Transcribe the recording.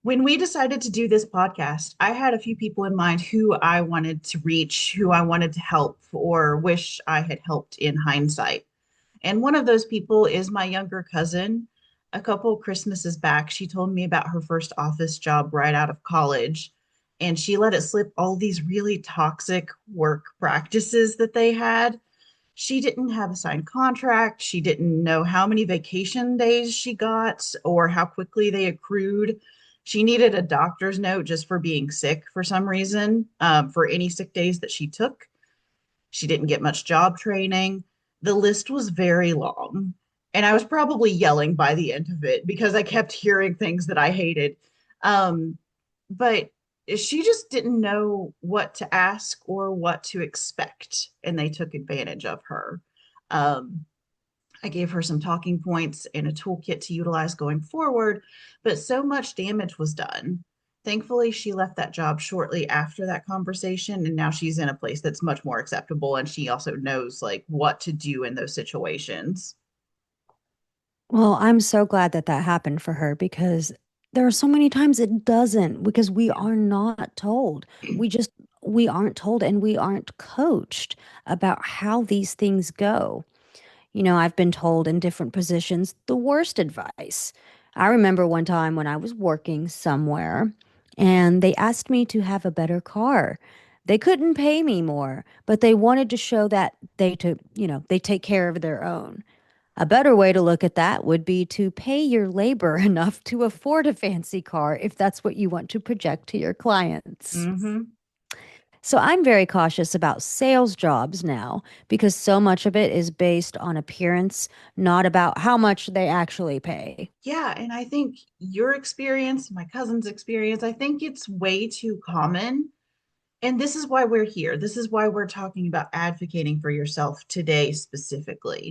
When we decided to do this podcast, I had a few people in mind who I wanted to reach, who I wanted to help, or wish I had helped in hindsight. And one of those people is my younger cousin. A couple Christmases back, she told me about her first office job right out of college. And she let it slip all these really toxic work practices that they had. She didn't have a signed contract. She didn't know how many vacation days she got or how quickly they accrued. She needed a doctor's note just for being sick for some reason, for any sick days that she took. She didn't get much job training. The list was very long. And I was probably yelling by the end of it because I kept hearing things that I hated. Um, but she just didn't know what to ask or what to expect. And they took advantage of her. Um, I gave her some talking points and a toolkit to utilize going forward, but so much damage was done. Thankfully, she left that job shortly after that conversation, and now she's in a place that's much more acceptable, and she also knows like what to do in those situations. Well, I'm so glad that that happened for her because there are so many times it doesn't because we Yeah. are not told. We just we aren't told and we aren't coached about how these things go. I've been told in different positions the worst advice. I remember one time when I was working somewhere and they asked me to have a better car. They couldn't pay me more, but they wanted to show that they take care of their own. A better way to look at that would be to pay your labor enough to afford a fancy car if that's what you want to project to your clients. Mm-hmm. So I'm very cautious about sales jobs now because so much of it is based on appearance, not about how much they actually pay. Yeah, and I think your experience, my cousin's experience, I think it's way too common. And this is why we're here. This is why we're talking about advocating for yourself today specifically.